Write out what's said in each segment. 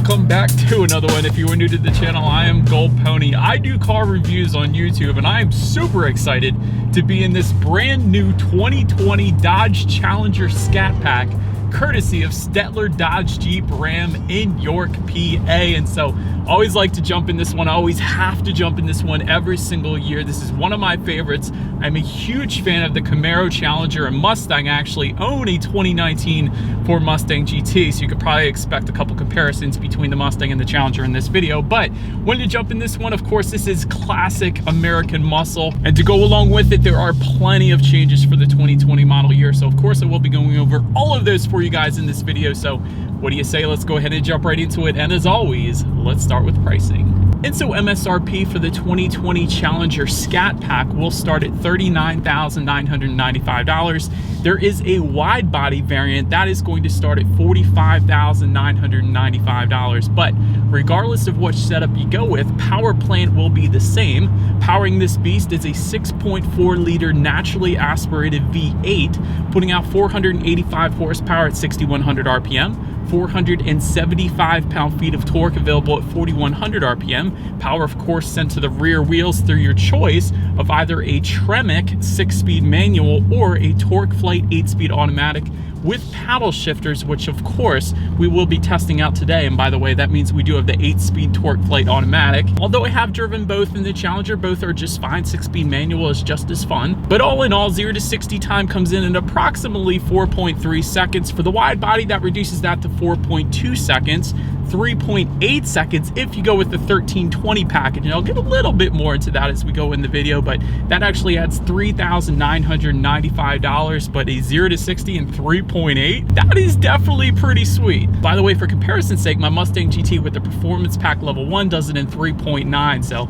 welcome back to another one. If you are new to the channel, I am Gold Pony. I do car reviews on YouTube, and I am super excited to be in this brand new 2020 Dodge Challenger Scat Pack, courtesy of Stettler Dodge Jeep Ram in York, PA. And so always like to jump in this one. I always have to jump in this one every single year. This is one of my favorites. I'm a huge fan of the Camaro Challenger and Mustang. I actually own a 2019 Ford Mustang GT, so you could probably expect a couple comparisons between the Mustang and the Challenger in this video. But when you jump in this one, of course, this is classic American muscle. And to go along with it, there are plenty of changes for the 2020 model year. So of course, I will be going over all of those for you guys in this video. So what do you say? Let's go ahead and jump right into it. And as always, let's start with pricing. And so MSRP for the 2020 Challenger Scat Pack will start at $39,995. There is a wide body variant that is going to start at $45,995. But regardless of which setup you go with, power plant will be the same. Powering this beast is a 6.4 liter naturally aspirated V8, putting out 485 horsepower at 6,100 RPM. 475 pound-feet of torque available at 4,100 RPM. Power, of course, sent to the rear wheels through your choice of either a Tremec 6-speed manual or a Torque Flight 8-speed automatic with paddle shifters, which of course we will be testing out today. And by the way, that means we do have the 8-speed Torque Flight automatic. Although I have driven both in the Challenger, both are just fine. 6-speed manual is just as fun. But all in all, 0 to 60 time comes in at approximately 4.3 seconds. For the wide body, that reduces that to 4.2 seconds. 3.8 seconds if you go with the 1320 package, and I'll get a little bit more into that as we go in the video, but that actually adds $3,995. But a 0 to 60 in 3.8, that is definitely pretty sweet. By the way, for comparison's sake, my Mustang GT with the Performance Pack Level 1 does it in 3.9, so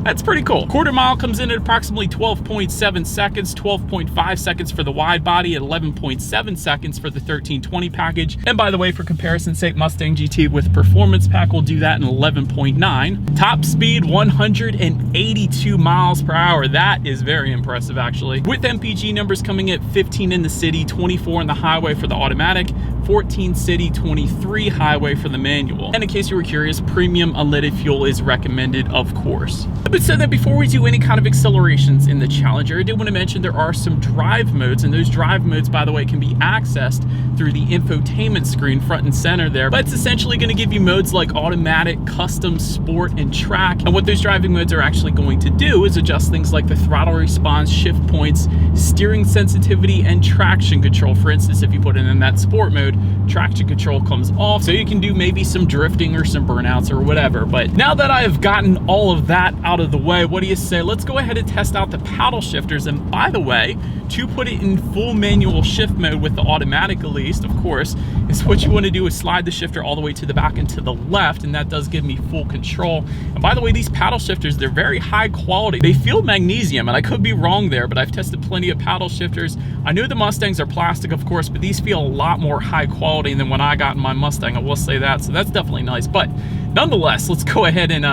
that's pretty cool. Quarter mile comes in at approximately 12.7 seconds, 12.5 seconds for the wide body, at 11.7 seconds for the 1320 package. And by the way, for comparison's sake, Mustang GT with Performance Pack will do that in 11.9. Top speed, 182 miles per hour. That is very impressive, actually. With MPG numbers coming at 15 in the city, 24 on the highway for the automatic, 14 city, 23 highway for the manual. And in case you were curious, premium unleaded fuel is recommended, of course. But so that before we do any kind of accelerations in the Challenger, I did want to mention there are some drive modes, and those drive modes, by the way, can be accessed through the infotainment screen front and center there. But it's essentially going to give you modes like automatic, custom, sport, and track. And what those driving modes are actually going to do is adjust things like the throttle response, shift points, steering sensitivity, and traction control. For instance, if you put it in that sport mode, traction control comes off, so you can do maybe some drifting or some burnouts or whatever. But now that I have gotten all of that out of the way, what do you say? Let's go ahead and test out the paddle shifters. And by the way, to put it in full manual shift mode with the automatic, at least, of course, is what you want to do is slide the shifter all the way to the back and to the left, and that does give me full control. And by the way, these paddle shifters, they're very high quality. They feel magnesium, and I could be wrong there, but I've tested plenty of paddle shifters. I know the Mustangs are plastic, of course, but these feel a lot more high quality than when I got in my Mustang, I will say that. So that's definitely nice. But nonetheless, let's go ahead and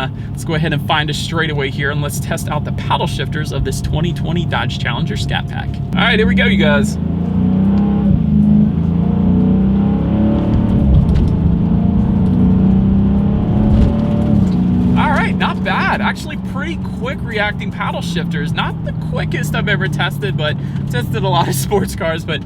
find a straightaway here, and let's test out the paddle shifters of this 2020 Dodge Challenger Scat Pack. All right, here we go, you guys. All right, not bad. Actually, pretty quick reacting paddle shifters. Not the quickest I've ever tested, but I've tested a lot of sports cars, but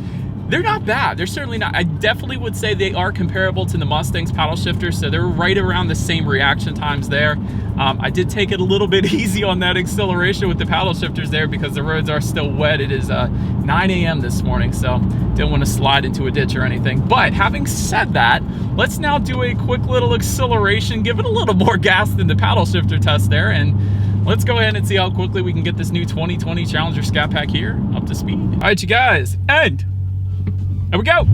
they're not bad. They're certainly not. I definitely would say they are comparable to the Mustang's paddle shifters, so they're right around the same reaction times there. I did take it a little bit easy on that acceleration with the paddle shifters there because the roads are still wet. It is 9 a.m. this morning, so didn't want to slide into a ditch or anything. But having said that, let's now do a quick little acceleration, give it a little more gas than the paddle shifter test there, and let's go ahead and see how quickly we can get this new 2020 Challenger Scat Pack here up to speed. All right, you guys, and there we go.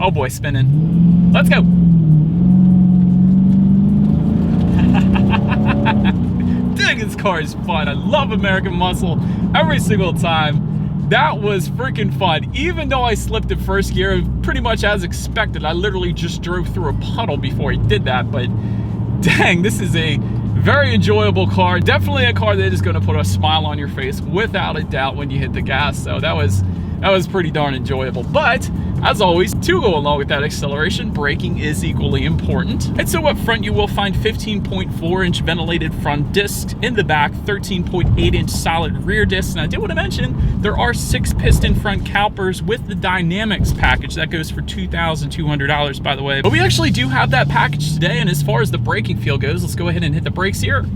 Oh boy, spinning. Let's go. Dang, this car is fun. I love American muscle every single time. That was freaking fun. Even though I slipped in first gear, pretty much as expected. I literally just drove through a puddle before I did that, but dang, this is a very enjoyable car. Definitely a car that is going to put a smile on your face without a doubt when you hit the gas. So that was that was pretty darn enjoyable. But as always, to go along with that acceleration, braking is equally important. And so up front, you will find 15.4-inch ventilated front discs. In the back, 13.8-inch solid rear discs. And I did want to mention, there are 6-piston front calipers with the Dynamics package. That goes for $2,200, by the way. But we actually do have that package today, and as far as the braking feel goes, let's go ahead and hit the brakes here.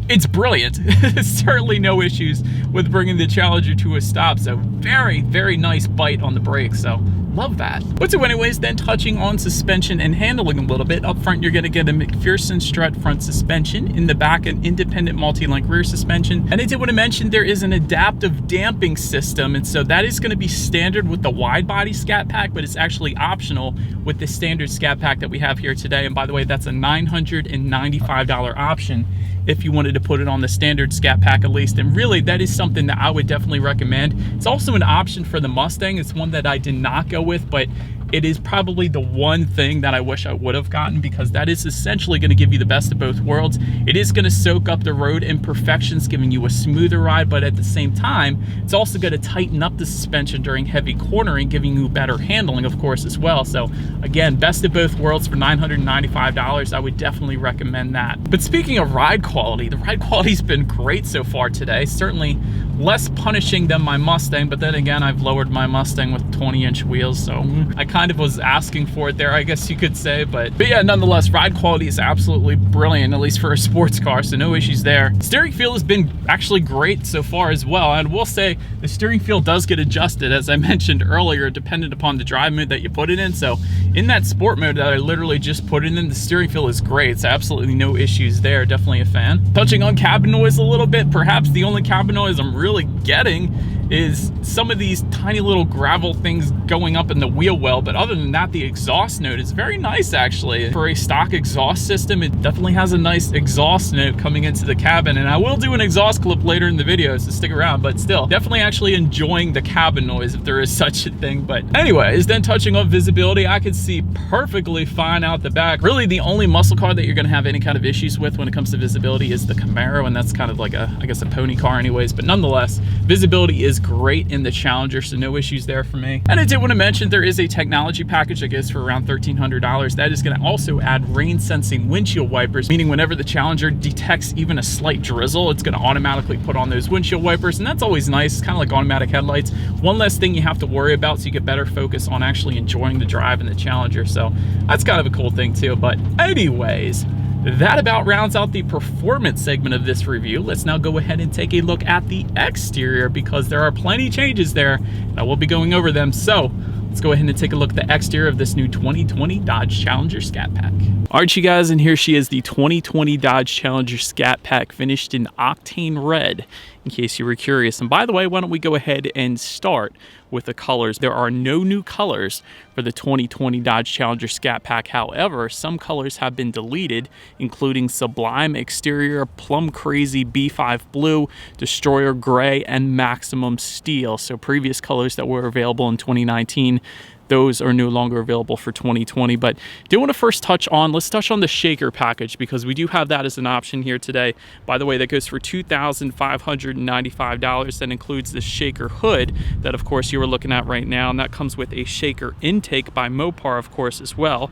It's brilliant. Certainly no issues with bringing the Challenger to a stop. So very, very nice bite on the brakes. So love that. But so anyways, then touching on suspension and handling a little bit. Up front, you're going to get a McPherson strut front suspension. In the back, an independent multi-link rear suspension. And I did want to mention there is an adaptive damping system. And so that is going to be standard with the wide body Scat Pack, but it's actually optional with the standard Scat Pack that we have here today. And by the way, that's a $995 option if you wanted to put it on the standard Scat Pack at least. And really, that is something that I would definitely recommend. It's also an option for the Mustang. It's one that I did not go with, but it is probably the one thing that I wish I would have gotten, because that is essentially going to give you the best of both worlds. It is going to soak up the road imperfections, giving you a smoother ride, but at the same time, it's also going to tighten up the suspension during heavy cornering, giving you better handling, of course, as well. So again, best of both worlds for $995. I would definitely recommend that. But speaking of ride quality, the ride quality's been great so far today. Certainly less punishing than my Mustang, but then again, I've lowered my Mustang with 20-inch wheels, so I kind of was asking for it there, I guess you could say. But yeah, nonetheless, ride quality is absolutely brilliant, at least for a sports car, so no issues there. Steering feel has been actually great so far as well, and we'll say the steering feel does get adjusted, as I mentioned earlier, dependent upon the drive mode that you put it in. So in that sport mode that I literally just put it in, the steering feel is great, so absolutely no issues there. Definitely a fan. Touching on cabin noise a little bit, perhaps the only cabin noise I'm really getting is some of these tiny little gravel things going up in the wheel well, but other than that, the exhaust note is very nice actually. For a stock exhaust system, it definitely has a nice exhaust note coming into the cabin, and I will do an exhaust clip later in the video, so stick around. But still, definitely actually enjoying the cabin noise, if there is such a thing. But anyways, then touching on visibility, I can see perfectly fine out the back. Really, the only muscle car that you're gonna have any kind of issues with when it comes to visibility is the Camaro, and that's kind of like I guess a pony car anyways. But nonetheless, visibility is great in the Challenger, so no issues there for me. And I did want to mention there is a technology package that goes for around $1,300. That is going to also add rain sensing windshield wipers, meaning whenever the Challenger detects even a slight drizzle, it's going to automatically put on those windshield wipers, and that's always nice. It's kind of like automatic headlights. One less thing you have to worry about, so you get better focus on actually enjoying the drive in the Challenger. So that's kind of a cool thing too. But anyways, that about rounds out the performance segment of this review. Let's now go ahead and take a look at the exterior, because there are plenty changes there, and I will be going over them. So let's go ahead and take a look at the exterior of this new 2020 Dodge Challenger Scat Pack. All right, you guys, and here she is, the 2020 Dodge Challenger Scat Pack, finished in octane red, in case you were curious. And by the way, why don't we go ahead and start with the colors. There are no new colors for the 2020 Dodge Challenger Scat Pack. However, some colors have been deleted, including Sublime Exterior, Plum Crazy B5 Blue, Destroyer Gray, and Maximum Steel. So previous colors that were available in 2019, those are no longer available for 2020. But do want to let's touch on the shaker package, because we do have that as an option here today. By the way, that goes for $2,595. That includes the shaker hood that, of course, you are looking at right now, and that comes with a shaker intake by Mopar, of course, as well.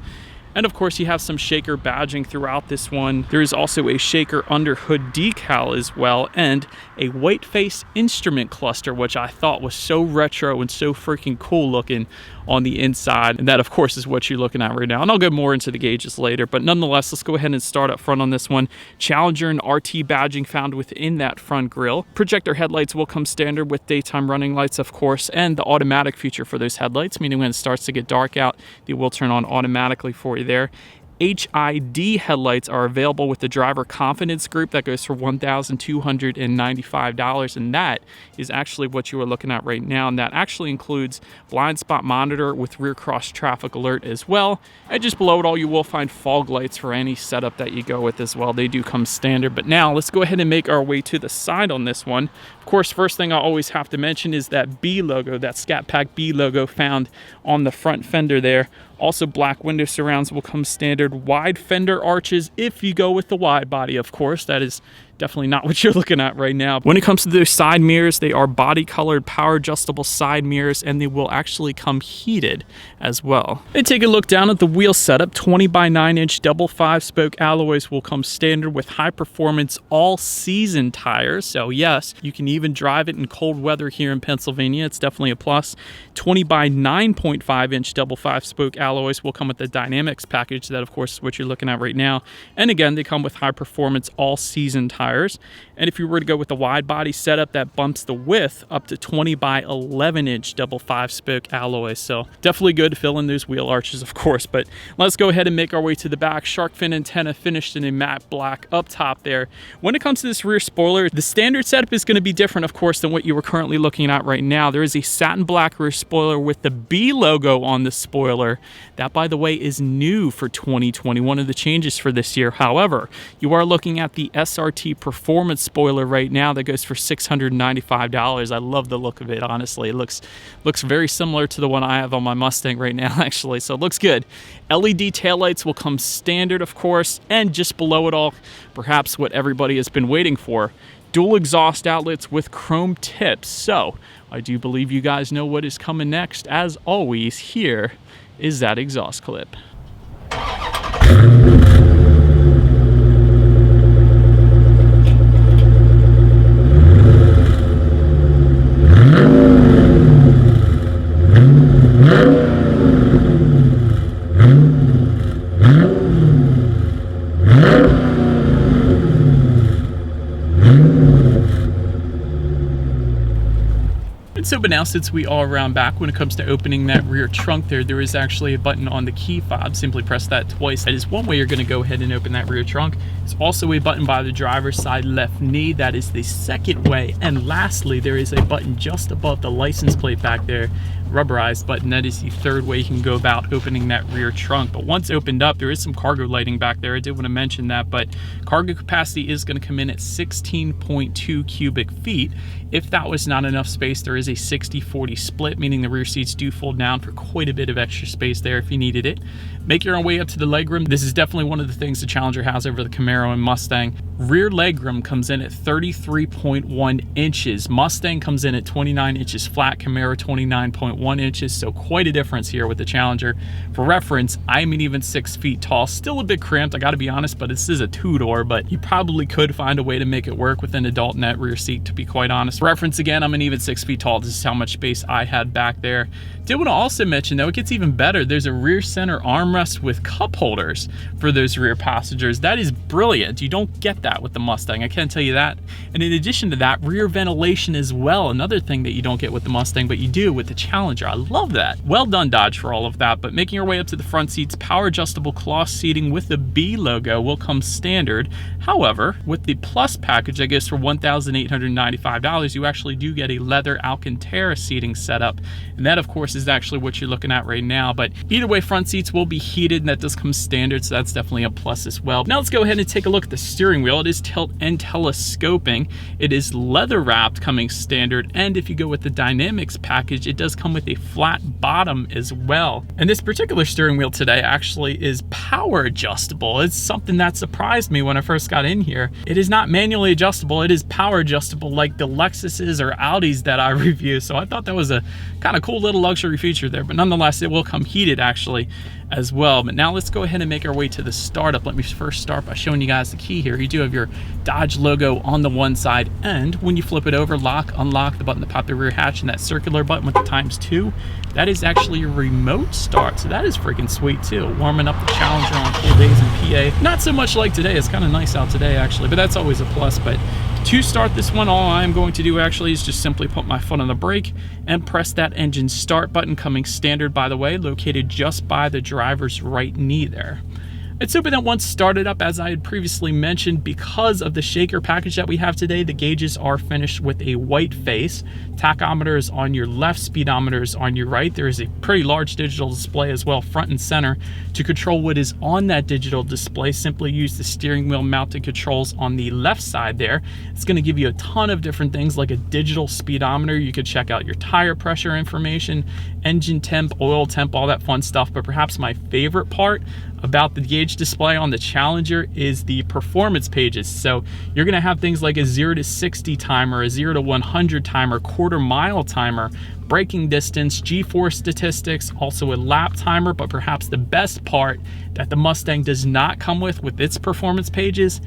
And of course, you have some shaker badging throughout this one. There is also a shaker under hood decal as well, and a white face instrument cluster, which I thought was so retro and so freaking cool looking on the inside. And that, of course, is what you're looking at right now. And I'll go more into the gauges later, but nonetheless, let's go ahead and start up front on this one. Challenger and RT badging found within that front grille. Projector headlights will come standard with daytime running lights, of course, and the automatic feature for those headlights, meaning when it starts to get dark out, they will turn on automatically for you there. HID headlights are available with the driver confidence group. That goes for $1,295, and that is actually what you are looking at right now, and that actually includes blind spot monitor with rear cross traffic alert as well. And just below it all, you will find fog lights for any setup that you go with as well. They do come standard. But now let's go ahead and make our way to the side on this one. Of course, first thing I always have to mention is that B logo, that Scat Pack B logo found on the front fender there. Also, black window surrounds will come standard. Wide fender arches if you go with the wide body, of course. That is Definitely not what you're looking at right now. When it comes to those side mirrors, they are body colored power adjustable side mirrors, and they will actually come heated as well. And take a look down at the wheel setup. 20 by 9 inch double 5-spoke alloys will come standard with high performance all season tires. So yes, you can even drive it in cold weather here in Pennsylvania. It's definitely a plus. 20 by 9.5 inch double 5-spoke alloys will come with the Dynamics package. That of course is what you're looking at right now. And again, they come with high performance all season tires. And if you were to go with the wide body setup, that bumps the width up to 20 by 11 inch double 5-spoke alloys. So definitely good to fill in those wheel arches, of course. But let's go ahead and make our way to the back. Shark fin antenna finished in a matte black up top there. When it comes to this rear spoiler, the standard setup is going to be different, of course, than what you were currently looking at right now. There is a satin black rear spoiler with the B logo on the spoiler. That, by the way, is new for 2020, one of the changes for this year. However, you are looking at the SRT Performance spoiler right now that goes for $695. I love the look of it, honestly. It looks very similar to the one I have on my Mustang right now, actually, so it looks good. LED taillights will come standard, of course, and just below it all, perhaps what everybody has been waiting for, dual exhaust outlets with chrome tips. So I do believe you guys know what is coming next. As always, here is that exhaust clip. So, but now since we are around back, when it comes to opening that rear trunk there is actually a button on the key fob. Simply press that twice. That is one way you're going to go ahead and open that rear trunk. It's also a button by the driver's side left knee. That is the second way. And lastly, there is a button just above the license plate back there, rubberized button. That is the third way you can go about opening that rear trunk. But once opened up, there is some cargo lighting back there. I did want to mention that, but cargo capacity is going to come in at 16.2 cubic feet. If that was not enough space, there is a 60-40 split, meaning the rear seats do fold down for quite a bit of extra space there if you needed it. Make your own way up to the legroom. This is definitely one of the things the Challenger has over the Camaro and Mustang. Rear legroom comes in at 33.1 inches. Mustang comes in at 29 inches flat, Camaro 29.1 inches, so quite a difference here with the Challenger. For reference, I'm an even 6 feet tall, still a bit cramped, I gotta be honest, but this is a two-door, but you probably could find a way to make it work with an adult in that rear seat, to be quite honest. For reference again, I'm an even 6 feet tall. This is how much space I had back there. Did want to also mention, though, it gets even better. There's a rear center armrest with cup holders for those rear passengers. That is brilliant. You don't get that with the Mustang, I can tell you that. And in addition to that, rear ventilation as well. Another thing that you don't get with the Mustang, but you do with the Challenger. I love that. Well done, Dodge, for all of that. But making your way up to the front seats, power adjustable cloth seating with the B logo will come standard. However, with the Plus package, I guess for $1,895, you actually do get a leather Alcantara seating setup. And that, of course, is actually what you're looking at right now. But either way, front seats will be heated, and that does come standard, so that's definitely a plus as well. Now let's go ahead and take a look at the steering wheel. It is tilt and telescoping. It is leather wrapped coming standard, and if you go with the Dynamics package, it does come with a flat bottom as well. And this particular steering wheel today actually is power adjustable. It's something that surprised me when I first got in here. It is not manually adjustable, it is power adjustable like the Lexuses or Audis that I review. So I thought that was a kind of cool little luxury feature there, but nonetheless, it will come heated actually as well. But now let's go ahead and make our way to the startup. Let me first start by showing you guys the key here. You do have your Dodge logo on the one side, and when you flip it over, lock, unlock, the button to pop the rear hatch, and that circular button with the ×2, that is actually your remote start. So that is freaking sweet too. Warming up the Challenger on cool days in PA. Not so much like today. It's kind of nice out today actually, but that's always a plus. But to start this one, all I'm going to do actually is just simply put my foot on the brake and press that engine start button, coming standard, by the way, located just by the driver's right knee there. It's open that once started up, as I had previously mentioned, because of the shaker package that we have today, the gauges are finished with a white face. Tachometer is on your left, speedometer is on your right. There is a pretty large digital display as well, front and center. To control what is on that digital display, simply use the steering wheel mounted controls on the left side there. It's going to give you a ton of different things like a digital speedometer. You could check out your tire pressure information, engine temp, oil temp, all that fun stuff. But perhaps my favorite part about the gauge display on the Challenger is the performance pages. So you're gonna have things like a 0 to 60 timer, a 0 to 100 timer, quarter-mile timer, braking distance, G-force statistics, also a lap timer, but perhaps the best part that the Mustang does not come with its performance pages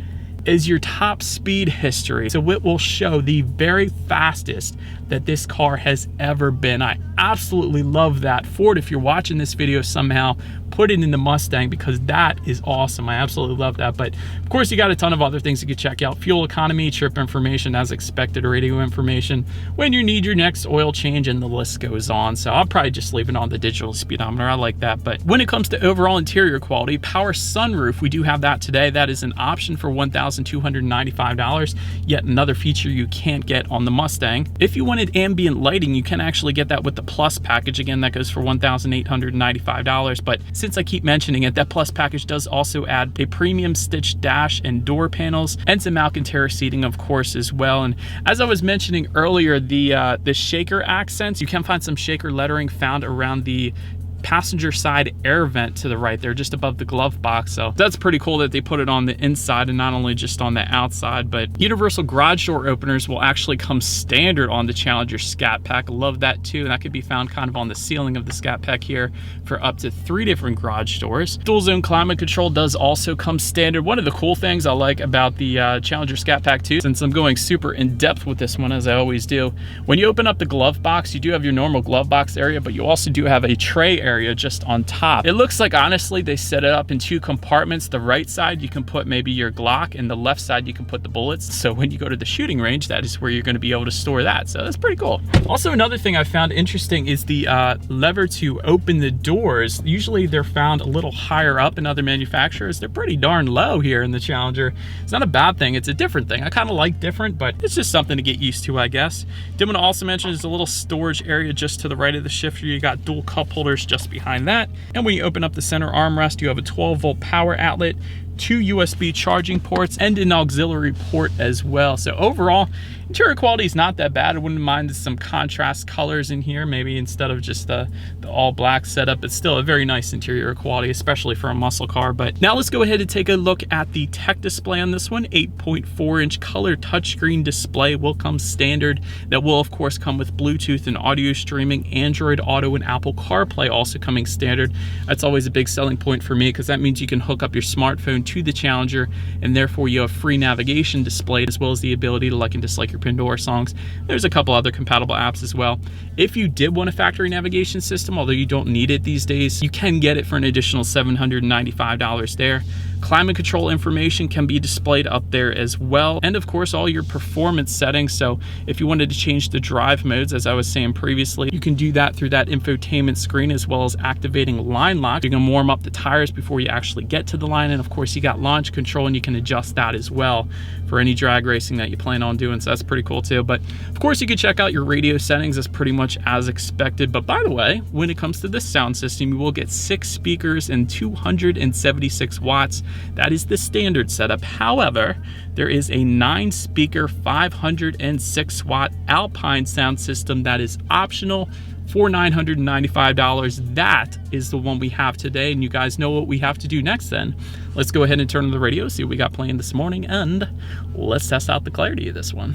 is your top speed history. So it will show the very fastest that this car has ever been. I absolutely love that. Ford, if you're watching this video somehow, put it in the Mustang, because that is awesome. I absolutely love that. But of course, you got a ton of other things you can check out. Fuel economy, trip information, as expected, radio information, when you need your next oil change, and the list goes on. So I'll probably just leave it on the digital speedometer. I like that. But when it comes to overall interior quality, power sunroof, we do have that today. That is an option for $1,295, yet another feature you can't get on the Mustang. If you wanted ambient lighting, you can actually get that with the Plus package. Again, that goes for $1,895, but since I keep mentioning it, that Plus package does also add a premium stitched dash and door panels, and some Alcantara seating, of course, as well. And as I was mentioning earlier, the shaker accents, you can find some shaker lettering found around the passenger side air vent to the right there, just above the glove box. So that's pretty cool that they put it on the inside and not only just on the outside. But universal garage door openers will actually come standard on the Challenger Scat Pack. Love that too. And that could be found kind of on the ceiling of the Scat Pack here for up to 3 different garage doors. Dual zone climate control does also come standard. One of the cool things I like about the Challenger Scat Pack too, since I'm going super in depth with this one as I always do, when you open up the glove box, you do have your normal glove box area, but you also do have a tray area just on top. It looks like, honestly, they set it up in 2 compartments. The right side you can put maybe your Glock, and the left side you can put the bullets. So when you go to the shooting range, that is where you're going to be able to store that. So that's pretty cool. Also, another thing I found interesting is the lever to open the doors. Usually they're found a little higher up in other manufacturers. They're pretty darn low here in the Challenger. It's not a bad thing, it's a different thing. I kind of like different, but it's just something to get used to, I guess. Did want to also mention there's a little storage area just to the right of the shifter. You got dual cup holders just behind that, and when you open up the center armrest, you have a 12-volt power outlet, 2 USB charging ports, and an auxiliary port as well. So overall, interior quality is not that bad. I wouldn't mind some contrast colors in here, maybe instead of just the all black setup. It's still a very nice interior quality, especially for a muscle car. But now let's go ahead and take a look at the tech display on this one. 8.4-inch color touchscreen display will come standard. That will of course come with Bluetooth and audio streaming, Android Auto, and Apple CarPlay also coming standard. That's always a big selling point for me, because that means you can hook up your smartphone to the Challenger, and therefore you have free navigation displayed, as well as the ability to like and dislike your Pandora songs. There's a couple other compatible apps as well. If you did want a factory navigation system, although you don't need it these days, you can get it for an additional $795 there. Climate control information can be displayed up there as well, and of course all your performance settings. So if you wanted to change the drive modes, as I was saying previously, you can do that through that infotainment screen, as well as activating line lock. You can warm up the tires before you actually get to the line, and of course you got launch control, and you can adjust that as well for any drag racing that you plan on doing. So that's pretty cool too. But of course you can check out your radio settings. That's pretty much as expected. But by the way, when it comes to this sound system, you will get 6 speakers and 276 watts. That is the standard setup. However, there is a 9-speaker 506 watt Alpine sound system that is optional for $995. That is the one we have today, and you guys know what we have to do next then. Let's go ahead and turn on the radio, see what we got playing this morning, and let's test out the clarity of this one.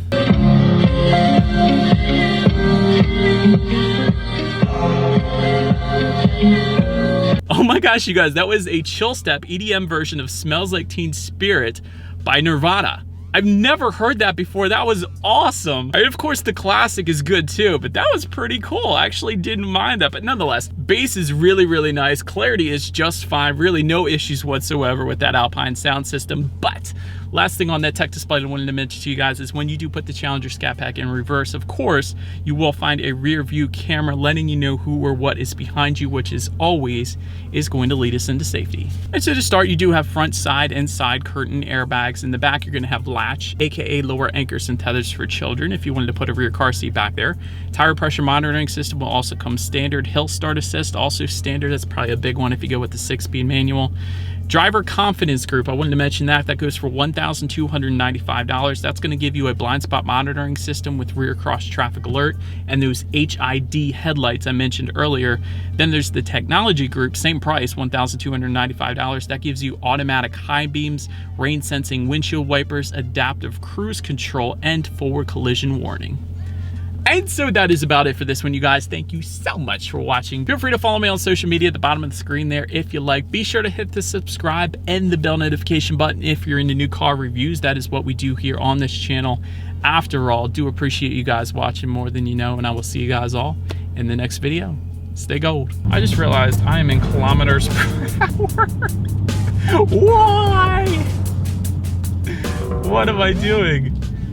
Oh my gosh, you guys, that was a chill step EDM version of Smells Like Teen Spirit by Nirvana. I've never heard that before. That was awesome. And of course, the classic is good too, but that was pretty cool. I actually didn't mind that, but nonetheless, bass is really, really nice. Clarity is just fine. Really no issues whatsoever with that Alpine sound system. But last thing on that tech display I wanted to mention to you guys is when you do put the Challenger Scat Pack in reverse, of course, you will find a rear view camera letting you know who or what is behind you, which is always going to lead us into safety. And so to start, you do have front, side, and side curtain airbags. In the back, you're going to have latch, aka lower anchors and tethers for children if you wanted to put a rear car seat back there. Tire pressure monitoring system will also come standard. Hill start assist, also standard. That's probably a big one if you go with the 6-speed manual. Driver confidence group, I wanted to mention that. That goes for $1,295. That's going to give you a blind spot monitoring system with rear cross traffic alert and those HID headlights I mentioned earlier. Then there's the technology group, same price, $1,295. That gives you automatic high beams, rain sensing windshield wipers, adaptive cruise control, and forward collision warning. And so that is about it for this one, you guys. Thank you so much for watching. Feel free to follow me on social media at the bottom of the screen there if you like. Be sure to hit the subscribe and the bell notification button if you're into new car reviews. That is what we do here on this channel. After all, do appreciate you guys watching more than you know, and I will see you guys all in the next video. Stay gold. I just realized I am in kilometers per hour. Why? What am I doing?